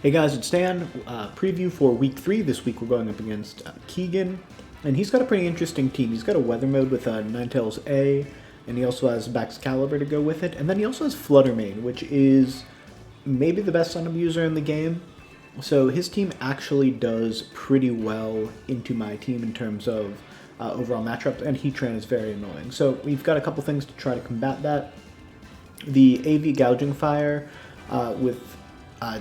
Hey guys, it's Dan. Preview for week 3. This week we're going up against Keegan, and he's got a pretty interesting team. He's got a weather mode with Ninetales A, and he also has Baxcalibur to go with it, and then he also has Fluttermane, which is maybe the best Sun abuser in the game. So his team actually does pretty well into my team in terms of overall matchups, and Heatran is very annoying. So we've got a couple things to try to combat that. The AV Gouging Fire with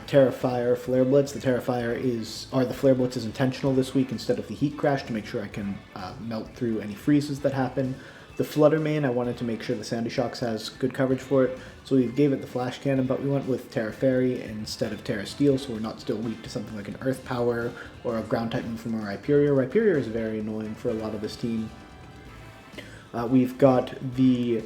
Terra Fire Flare Blitz. The Terra Fire the Flare Blitz is intentional this week instead of the Heat Crash to make sure I can melt through any freezes that happen. The Fluttermane, I wanted to make sure the Sandy Shocks has good coverage for it, so we gave it the Flash Cannon, but we went with Terra Fairy instead of Terra Steel, so we're not still weak to something like an Earth Power or a Ground type move from a Rhyperior. Rhyperior is very annoying for a lot of this team. We've got the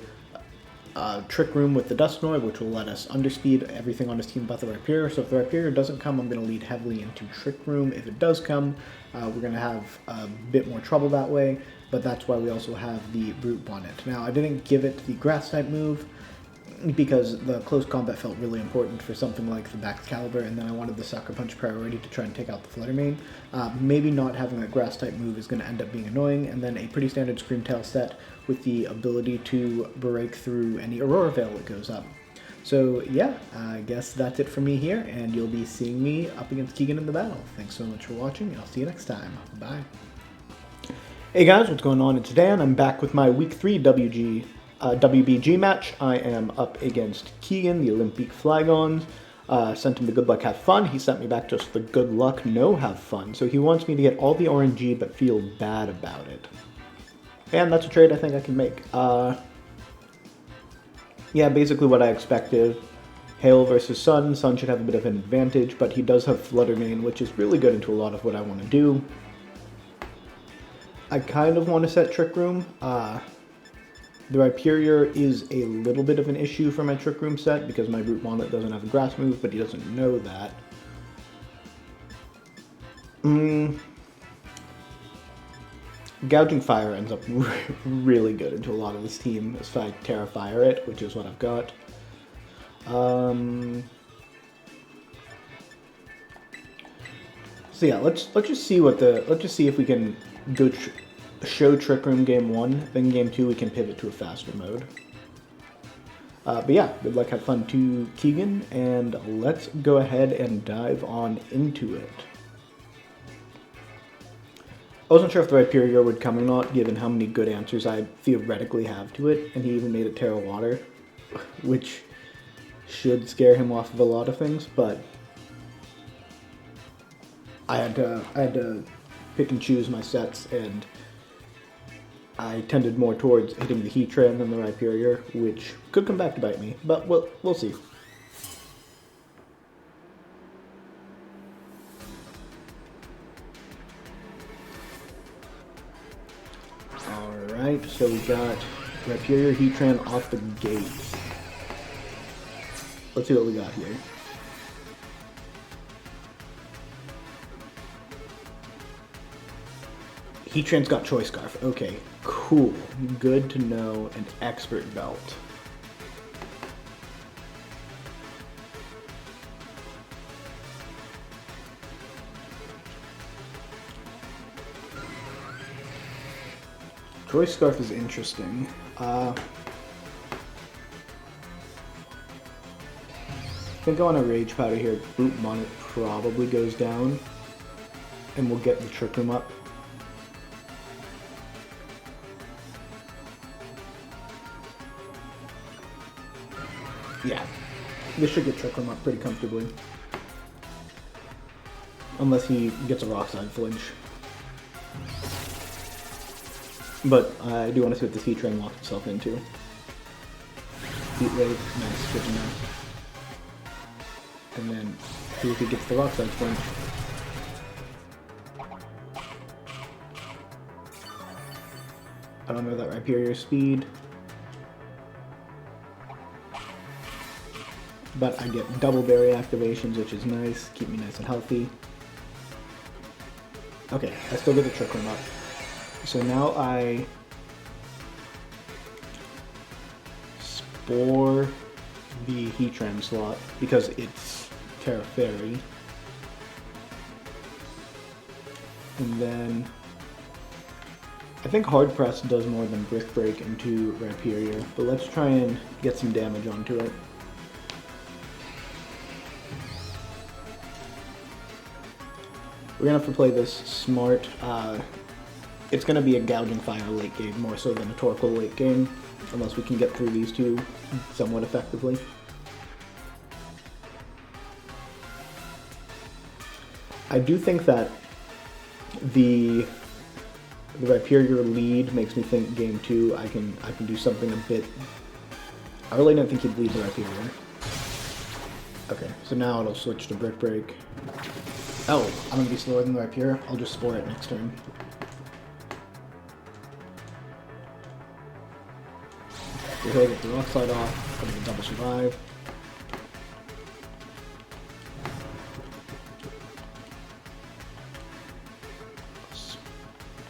Trick Room with the Dusknoid, which will let us underspeed everything on his team but the Rhyperior. So if the Rhyperior doesn't come, I'm going to lead heavily into Trick Room. If it does come, we're going to have a bit more trouble that way, but that's why we also have the Brute Bonnet. Now, I didn't give it the Grass type move because the close combat felt really important for something like the Baxcalibur, and then I wanted the Sucker Punch priority to try and take out the Fluttermane. Maybe not having a Grass type move is going to end up being annoying, and then a pretty standard Screamtail set with the ability to break through any Aurora Veil that goes up. So yeah, I guess that's it for me here, and you'll be seeing me up against Keegan in the battle. Thanks so much for watching, and I'll see you next time. Bye. Hey guys, what's going on? It's Dan. I'm back with my Week 3 WBG match. I am up against Keegan, the Olympic Flygons. Sent him the good luck, have fun. He sent me back just the good luck, no have fun. So he wants me to get all the RNG but feel bad about it. And that's a trade I think I can make. Yeah, basically what I expected. Hail versus Sun. Sun should have a bit of an advantage, but he does have Fluttermane, which is really good into a lot of what I want to do. I kind of want to set Trick Room. The Rhyperior is a little bit of an issue for my Trick Room set because my Brute Bonnet doesn't have a Grass move, but he doesn't know that. Gouging Fire ends up really good into a lot of this team if I Terra Fire it, which is what I've got. So yeah, let's just see if we can go show Trick Room game 1, then game 2 we can pivot to a faster mode. But yeah, good luck, have fun to Keegan, and let's go ahead and dive on into it. I wasn't sure if the Rhyperior would come or not, given how many good answers I theoretically have to it, and he even made it Terra Water, which should scare him off of a lot of things, but I had to pick and choose my sets, and I tended more towards hitting the Heatran than the Rhyperior, which could come back to bite me, but we'll see. Alright, so we got Rhyperior Heatran off the gate. Let's see what we got here. Heatran's got Choice Scarf. Okay, cool. Good to know. An Expert Belt. Choice Scarf is interesting. I think I want a Rage Powder here. Brute Bonnet probably goes down, and we'll get the Trick Room up. Yeah, this should get Trick Room up pretty comfortably. Unless he gets a Rock Slide flinch. But I do want to see what this Heatran locks himself into. Heat Wave, nice, good to know. And then see if he gets the Rock Slide flinch. I don't know that Rhyperior speed. But I get double berry activations, which is nice. Keep me nice and healthy. Okay, I still get the Trick Room up. So now I Spore the Heatran slot because it's Terra Fairy. And then I think Hard Press does more than Brick Break into Rhyperior, but let's try and get some damage onto it. We're gonna have to play this smart. It's gonna be a Gouging Fire late game, more so than a Torkoal late game, unless we can get through these two somewhat effectively. I do think that the Rhyperior lead makes me think game 2 I can do something a bit. I really don't think he'd lead the Rhyperior. Okay, so now it'll switch to Brick Break. Oh, I'm gonna be slower than the Rhyperior. I'll just Spore it next turn. We're gonna get the Rock Slide off. I'm gonna double survive.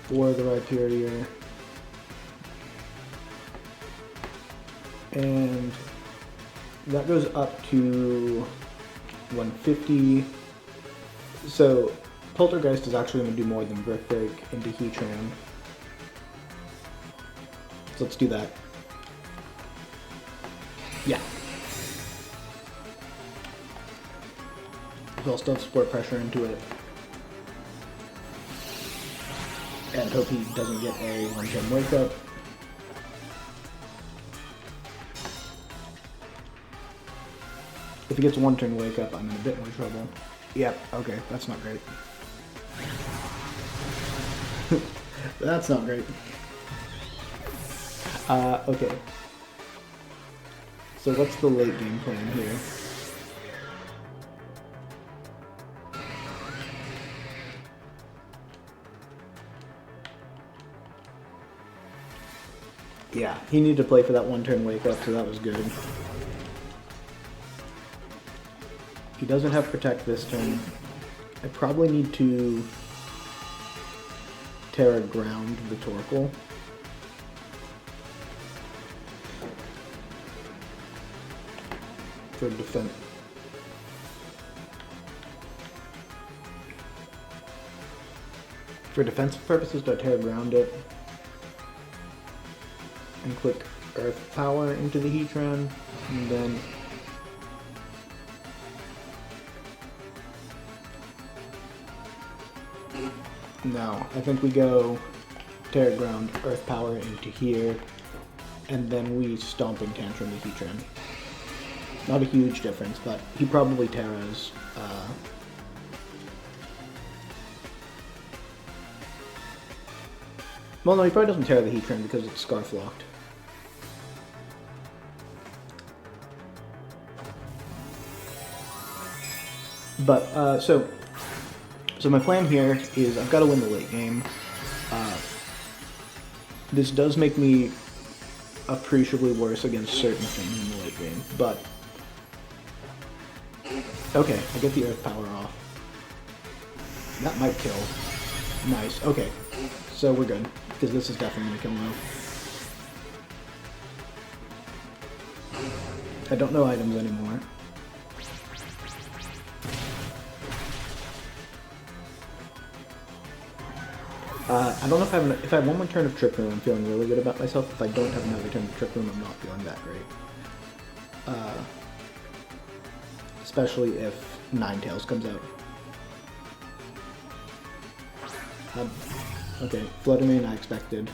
Spore the Rhyperior. And that goes up to 150. So Poltergeist is actually going to do more than Brick Break into Heatran. So let's do that. Yeah. So I'll still have Sport Pressure into it. And hope he doesn't get a 1-turn Wake Up. If he gets a 1-turn Wake Up, I'm in a bit more trouble. Yep, okay, that's not great. That's not great. Okay. So what's the late game plan here? Yeah, he needed to play for that 1-turn Wake Up, so that was good. He doesn't have Protect this turn. I probably need to Terra Ground the Torkoal. For defense. For defensive purposes, do I Terra Ground it? And click Earth Power into the Heatran, and then no, I think we go Terra Ground, Earth Power into here, and then we Stomping Tantrum the Heatran. Not a huge difference, but he probably Terras. Well, no, he probably doesn't Terra the Heatran because it's Scarf Locked. But, so my plan here is I've got to win the late game. This does make me appreciably worse against certain things in the late game, but okay, I get the Earth Power off. That might kill. Nice, okay. So we're good, because this is definitely going to kill now. I don't know items anymore. I don't know if I have one more turn of Trick Room, I'm feeling really good about myself. If I don't have another turn of Trick Room, I'm not feeling that great. Especially if Ninetales comes out. Okay, Flutter Mane I expected.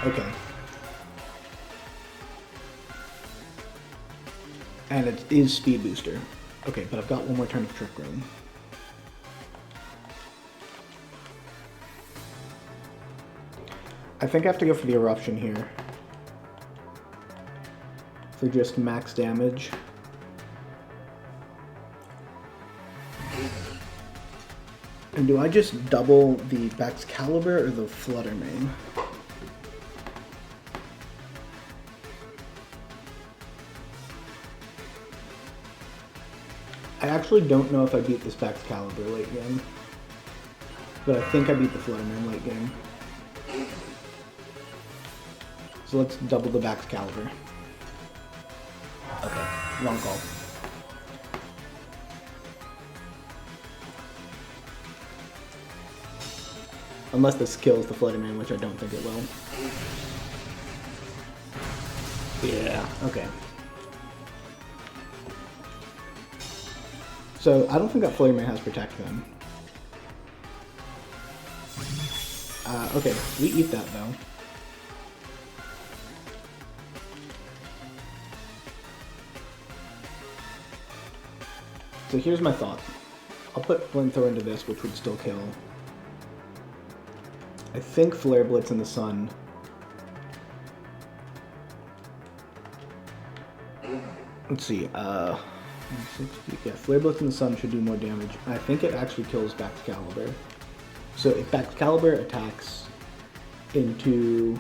Okay. And it is Speed Booster. Okay, but I've got one more turn of Trick Room. I think I have to go for the Eruption here. For just max damage. And do I just double the Baxcalibur or the Flutter Mane? I actually don't know if I beat this Baxcalibur late game. But I think I beat the Flutter Mane late game. So let's double the Baxcalibur. Okay, wrong call. Unless this kills the Flutter Mane, which I don't think it will. Yeah, okay. So, I don't think that Flutter Mane has Protect then. Okay, we eat that though. So here's my thought. I'll put Flamethrower into this, which would still kill. I think Flare Blitz in the Sun. Let's see, 160. Yeah, Flare Blitz in the Sun should do more damage. I think it actually kills Back to Caliber. So if Back to Caliber attacks into...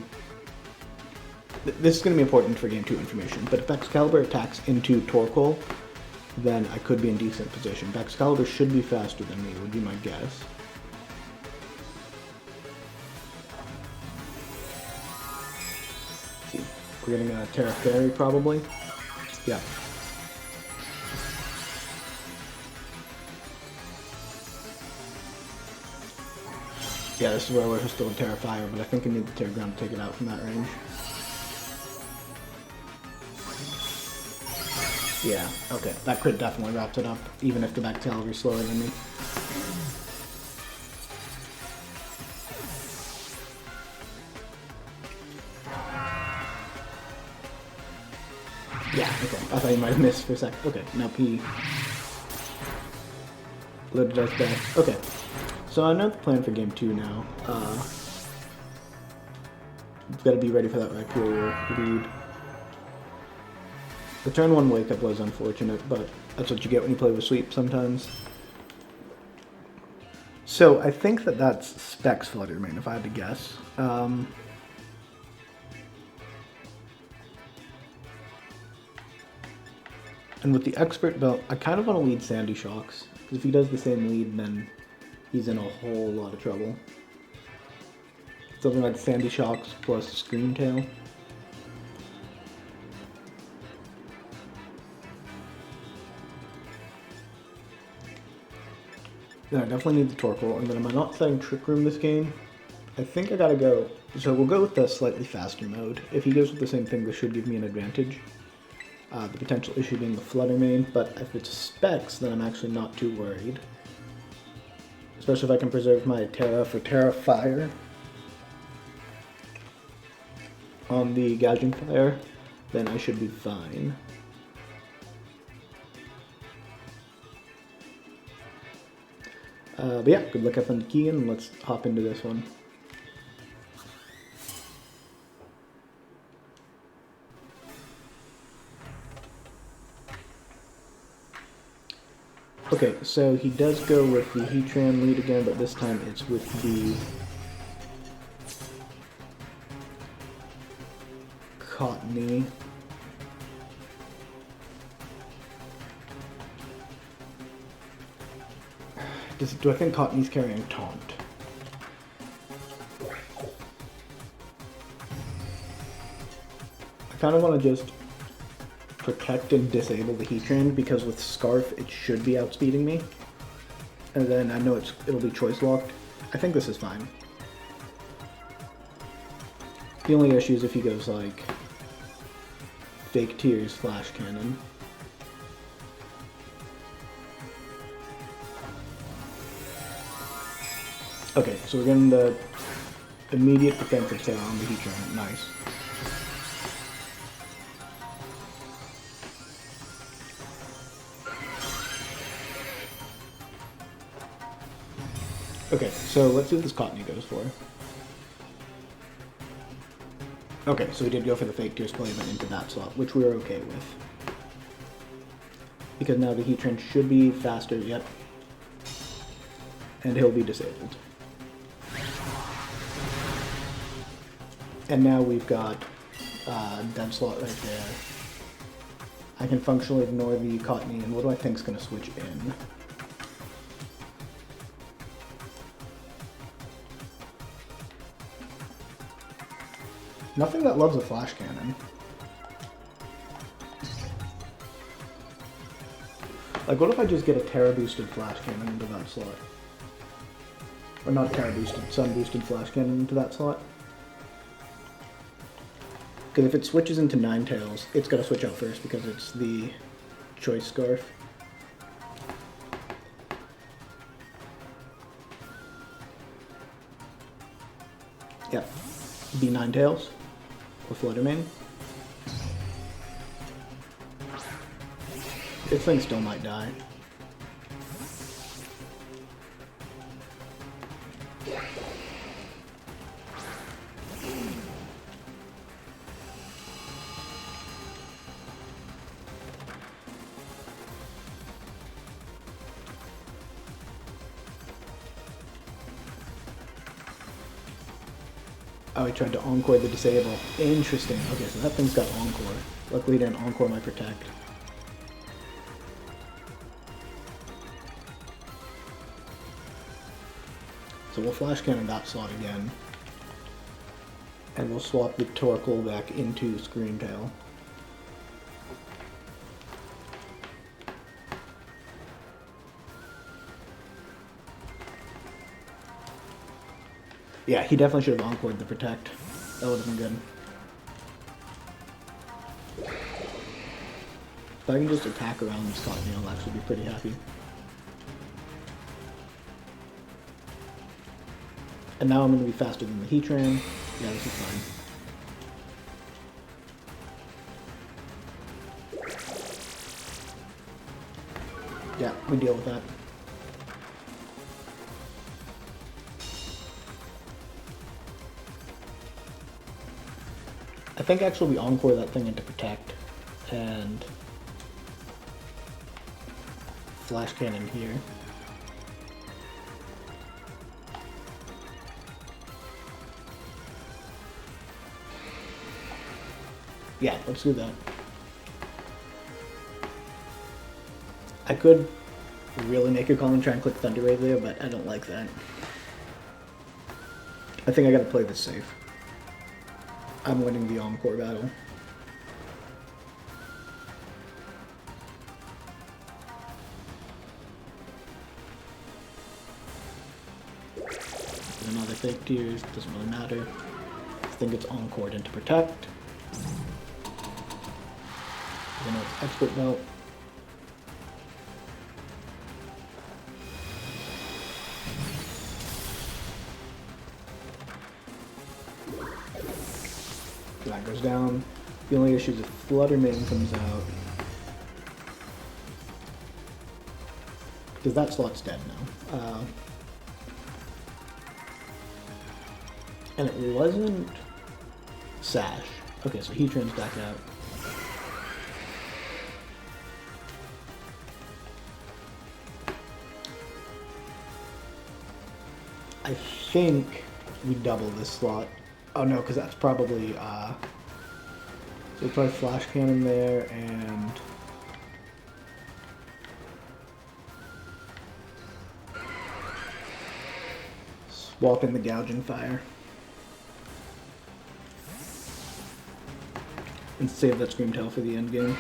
This is going to be important for Game 2 information, but if Back to Caliber attacks into Torkoal, then I could be in decent position. Back to Caliber should be faster than me, would be my guess. Let's see. We're getting a Terra Fairy, probably. Yeah. Yeah, this is where we're still in Terra Fire, but I think I need the Terra Ground to take it out from that range. Yeah, okay. That crit definitely wrapped it up, even if the back Caliber is slower than me. Yeah, okay. I thought you might have missed for a sec. Okay, now P. Loaded dice back. Okay. So I know the plan for Game 2 now. We've got to be ready for that Rhyperior lead. The turn 1 wake up was unfortunate, but that's what you get when you play with sweep sometimes. So I think that that's Specs Flutter Mane, if I had to guess. And with the Expert Belt, I kind of want to lead Sandy Shocks, because if he does the same lead, then he's in a whole lot of trouble. Something like Sandy Shocks plus Scream Tail. Then I definitely need the Torkoal, and then am I not setting Trick Room this game? I think I gotta go. So we'll go with the slightly faster mode. If he goes with the same thing, this should give me an advantage. The potential issue being the Flutter Mane, but if it's Specs, then I'm actually not too worried. Especially if I can preserve my Terra for Terra Fire on the Gouging Fire, then I should be fine. But yeah, good luck up on the key, and let's hop into this one. Okay, so he does go with the Heatran lead again, but this time it's with the Cottony. Do I think Cottony's carrying Taunt? I kind of want to just protect and disable the Heatran, because with Scarf it should be outspeeding me. And then I know it'll be choice locked. I think this is fine. The only issue is if he goes like Fake Tears Flash Cannon. Okay, so we're getting the immediate defensive tail on the Heatran. Nice. Okay, so let's see what this Cottony goes for. Okay, so we did go for the Fake Tears Playman into that slot, which we were okay with. Because now the Heatran should be faster, yep. And he'll be disabled. And now we've got dead slot right there. I can functionally ignore the Cottony, and what do I think is going to switch in? Nothing that loves a Flash Cannon. Like, what if I just get a Terra boosted Flash Cannon into that slot? Or not Tower Boosted, Sun Boosted Flash Cannon into that slot. Because if it switches into Ninetales, it's got to switch out first because it's the Choice Scarf. Yep. Be Ninetales or Fluttermane. This thing still might die. Oh, he tried to Encore the Disable. Interesting. Okay, so that thing's got Encore. Luckily, he didn't Encore my Protect. So we'll Flash Cannon that slot again. And we'll swap the Torkoal back into Screamtail. Yeah, he definitely should have Encored the Protect. That would have been good. If I can just attack around this slot, I'll actually be pretty happy. And now I'm going to be faster than the Heatran. Yeah, this is fine. Yeah, we deal with that. I think actually we Encore that thing into Protect and Flash Cannon here. Yeah, let's do that. I could really make a call and try and click Thunder Wave there, but I don't like that. I think I gotta play this safe. I'm winning the Encore battle. Another Fake Tears, doesn't really matter. I think it's Encored into Protect. I know it's Expert Belt. That goes down. The only issue is if Fluttermane comes out. Because that slot's dead now. And it wasn't Sash. Okay, so Heatran's back out. I think we double this slot. Oh no, because that's probably, so we'll try Flash Cannon there, and swap in the Gouging Fire. And save that Screamtail for the end game.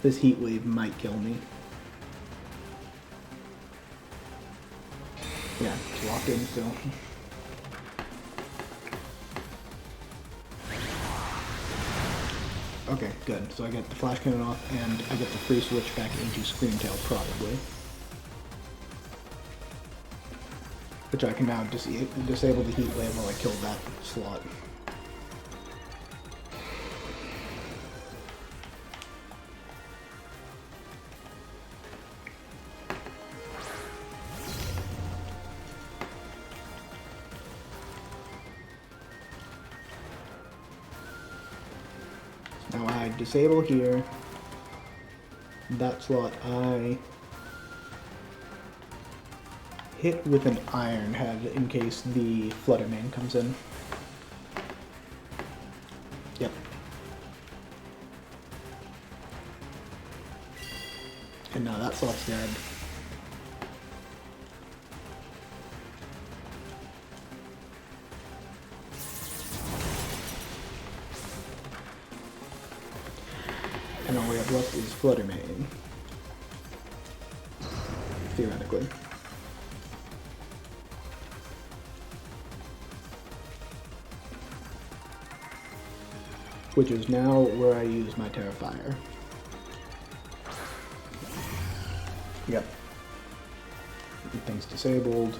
This Heat Wave might kill me. Yeah, it's locked in still. Okay, good. So I get the Flash Cannon off, and I get the free switch back into Screamtail, probably. Which I can now disable the Heat Wave while I kill that slot. Now I disable here. That slot I hit with an Iron Head in case the Fluttermane comes in. Yep. And now that slot's dead. And all we have left is Fluttermane. theoretically. Which is now where I use my Terrifier. Yep. Everything's disabled.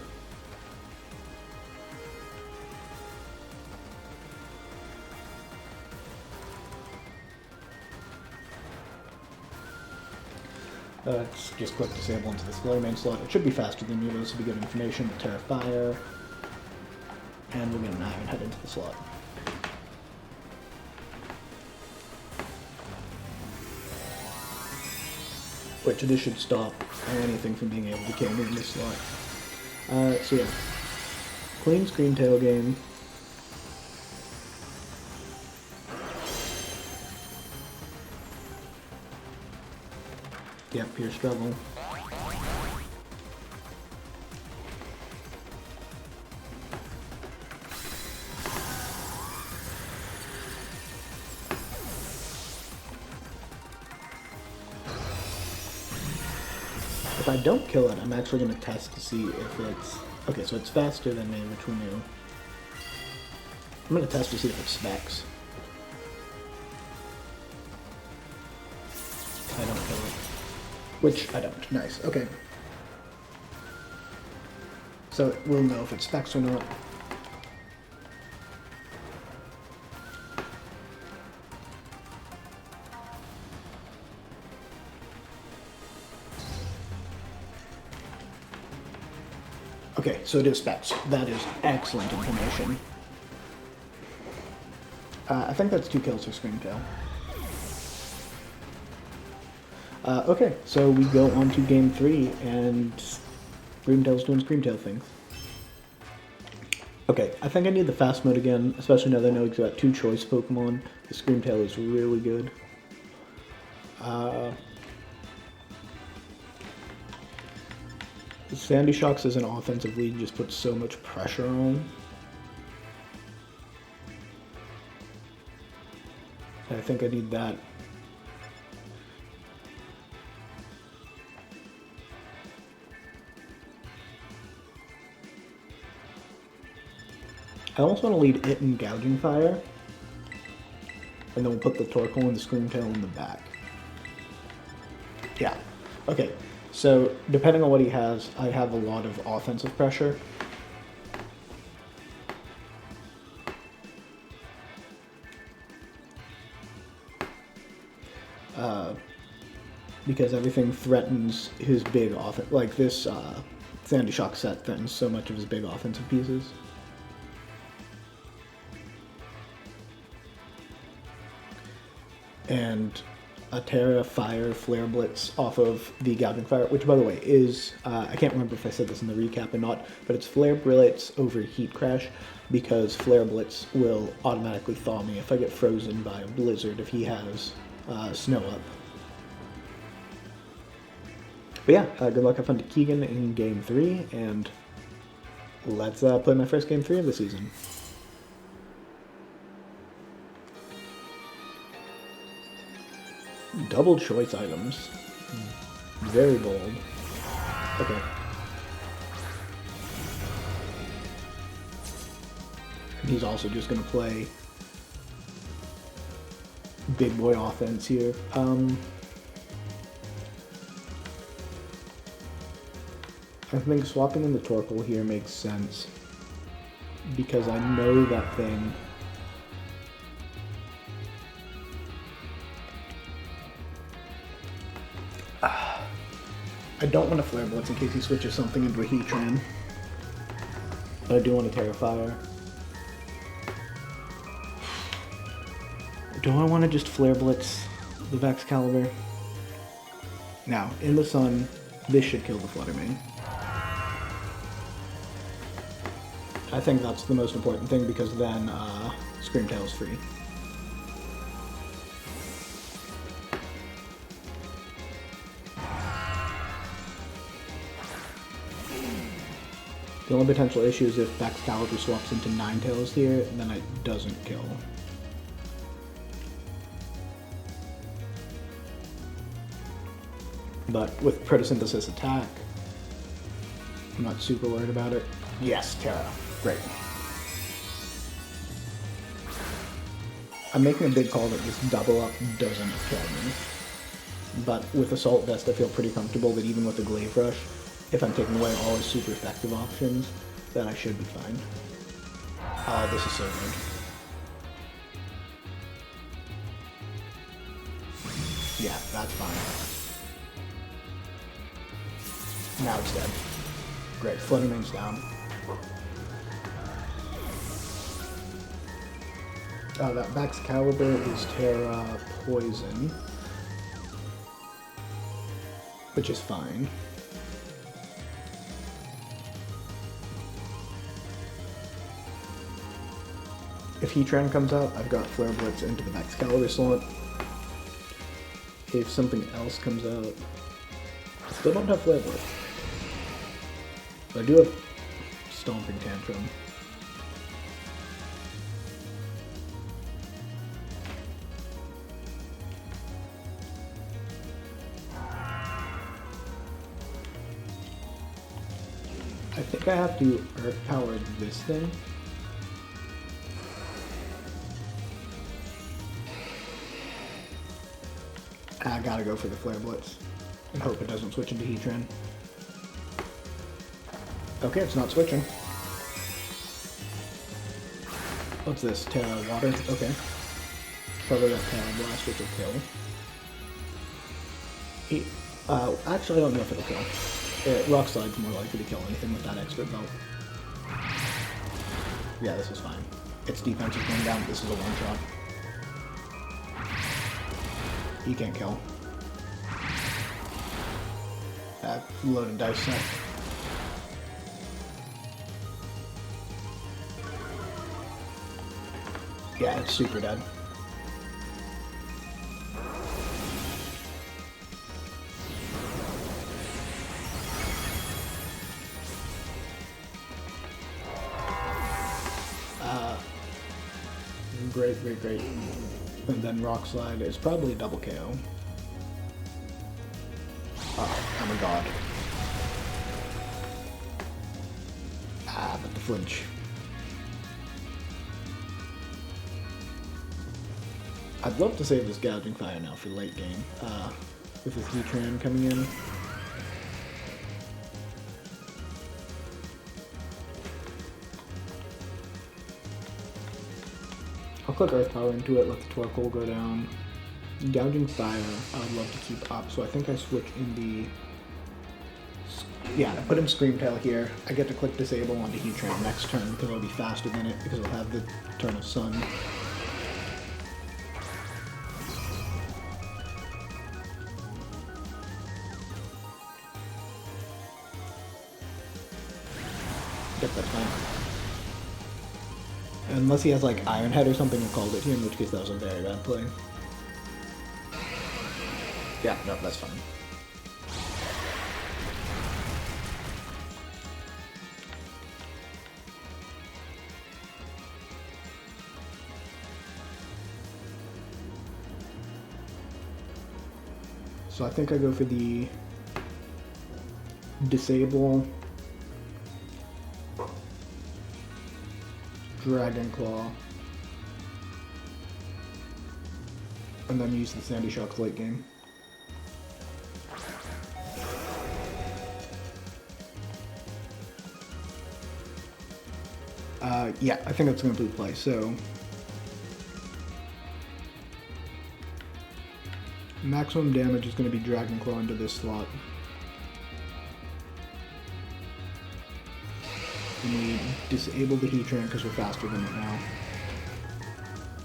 Let's just click disable into this Fluttermane slot. It should be faster than usual. This will be good information. The Terrifier. And we're going to Iron Head into the slot. Which this should stop anything from being able to kill me in this slot. So yeah. Clean Scream Tail game. Yep, pure struggle. If I don't kill it, I'm actually going to test to see if it's... Okay, so it's faster than me, which we knew. I'm going to test to see if it specs. I don't kill it. Which I don't. Nice. Okay. So we'll know if it specs or not. Okay, so it is specs. That is excellent information. I think that's 2 kills for Screamtail. Okay, so we go on to game 3, and Screamtail's doing Screamtail things. Okay, I think I need the fast mode again, especially now that I know he's got 2 choice Pokemon. The Screamtail is really good. Sandy Shocks as an offensive lead just puts so much pressure on. I think I need that. I almost want to lead it in Gouging Fire. And then we'll put the Torkoal and the Screamtail in the back. Yeah. Okay. So, depending on what he has, I have a lot of offensive pressure. Because everything threatens his big offense. Like this Sandy Shock set threatens so much of his big offensive pieces. And a Terra Fire Flare Blitz off of the Gouging Fire, which by the way is, I can't remember if I said this in the recap or not, but it's Flare Blitz over Heat Crash, because Flare Blitz will automatically thaw me if I get frozen by a blizzard if he has snow up. But yeah, good luck, have fun to Keegan in Game 3, and let's play my first Game 3 of the season. Double choice items. Very bold. Okay. And he's also just going to play big boy offense here. I think swapping in the Torkoal here makes sense, because I know that thing... I don't want to Flare Blitz in case he switches something into a Heatran, but I do want a Terrifier. Do I want to just Flare Blitz the Excalibur? Now, in the sun, this should kill the Fluttermane. I think that's the most important thing, because then Screamtail's free. The only potential issue is if Excalibur swaps into Ninetales here, and then it doesn't kill. But with Photosynthesis attack, I'm not super worried about it. Yes, Terra. Great. I'm making a big call that this double up doesn't kill me. But with Assault Vest, I feel pretty comfortable that even with the Glaive Rush, if I'm taking away all his super effective options, then I should be fine. Oh, this is so good. Yeah, that's fine. Now it's dead. Great, Flooding Mane's down. That Excalibur is Terra Poison, which is fine. If Heatran comes out, I've got Flare Blitz into the Excalibur slot. If something else comes out, I still don't have Flare Blitz. But I do have Stomping Tantrum. I think I have to Earth Power this thing. I gotta go for the Flare Blitz and hope it doesn't switch into Heatran. Okay, it's not switching. What's this? Terra Water? Okay. Probably that Terra Blast, which will kill. Actually, I don't know if it'll kill. Rock Slide's more likely to kill anything with that expert belt. Yeah, this is fine. Its defense is going down. This is a one-shot. You can't kill. Loaded dice set. Yeah, it's super dead. Great. And then Rock Slide is probably a double KO. Oh my god. But the flinch. I'd love to save this Gouging Fire now for late game, with this Heatran coming in. I'll click Earth Power into it, let the Torkoal go down. Gouging Fire, I would love to keep up, so I think I switch in the... Yeah, I put in Scream Tail here. I get to click Disable onto Heatran next turn because I'll be faster than it because I'll have the Eternal Sun. Yep, that's fine. Unless he has like Iron Head or something and called it here, in which case that was a very bad play. Yeah, no, that's fine. So I think I go for the Disable, Dragon Claw, and then use the Sandy Shocks late game. Yeah, I think that's a complete play, so... Maximum damage is going to be Dragon Claw into this slot. And we disable the Heatran because we're faster than it now.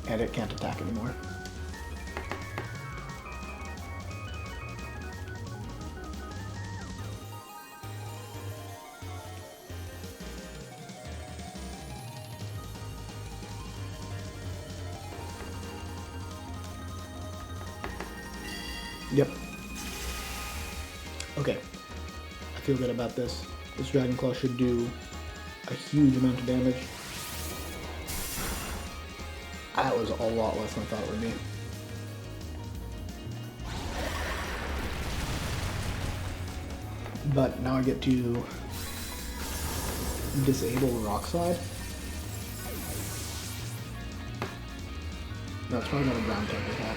And it can't attack anymore. Yep. Okay. I feel good about this. This Dragon Claw should do a huge amount of damage. That was a lot less than I thought it would be. But now I get to disable Rock Slide. No, it's probably not a ground type attack.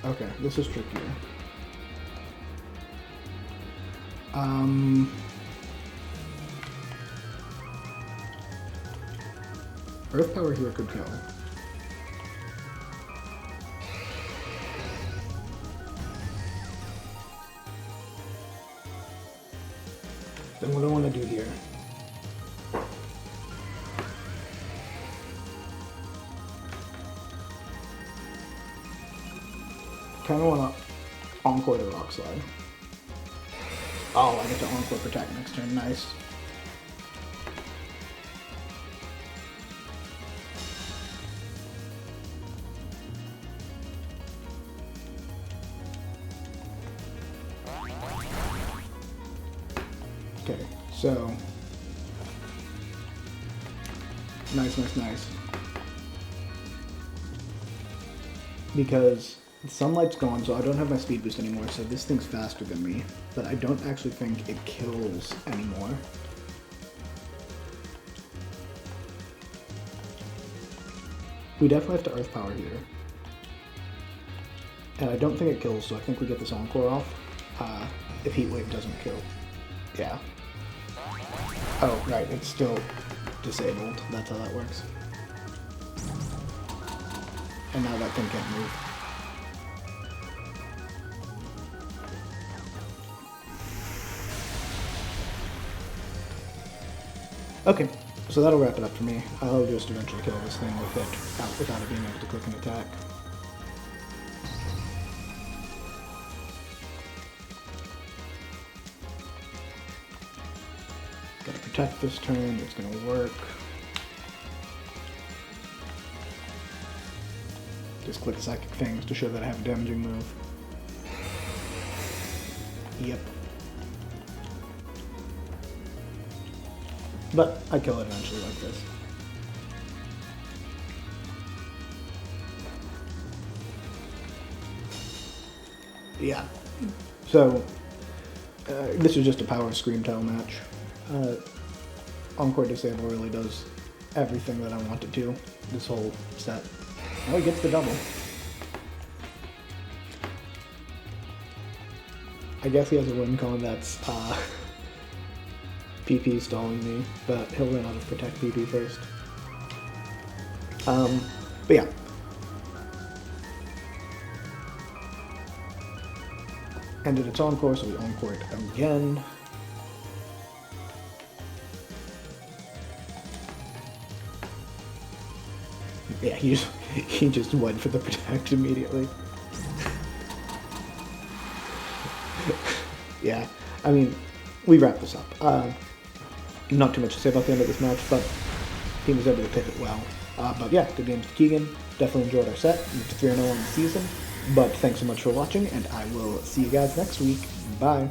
Okay, this is trickier. Earth Power here could kill. Then what do I want to do here? Kind of want to Encore the Rock Slide. Oh, I get to Encore Protect next turn. Nice. Okay, so nice. Because Sunlight's gone, so I don't have my speed boost anymore, so this thing's faster than me, but I don't actually think it kills anymore. We definitely have to Earth Power here. And I don't think it kills, so I think we get this Encore off. If Heat Wave doesn't kill. Yeah. Oh, right, it's still disabled. That's how that works. And now that thing can't move. Okay, so that'll wrap it up for me. I'll just eventually kill this thing with it, without it being able to click an attack. Gotta protect this turn, it's gonna work. Just click Psychic Things to show that I have a damaging move. Yep. But I kill it eventually like this. Yeah. So, this is just a power Screamtail match. Encore Disable really does everything that I want it to, this whole set. Oh, he gets the double. I guess he has a win con that's PP stalling me, but he'll run out of Protect PP first. But yeah. Ended its Encore, so we Encore it again. Yeah, he just went for the Protect immediately. Yeah, I mean, we wrap this up. Not too much to say about the end of this match, but team was able to pivot well. But yeah, good games to Keegan. Definitely enjoyed our set. We're 3-0 on the season. But thanks so much for watching, and I will see you guys next week. Bye.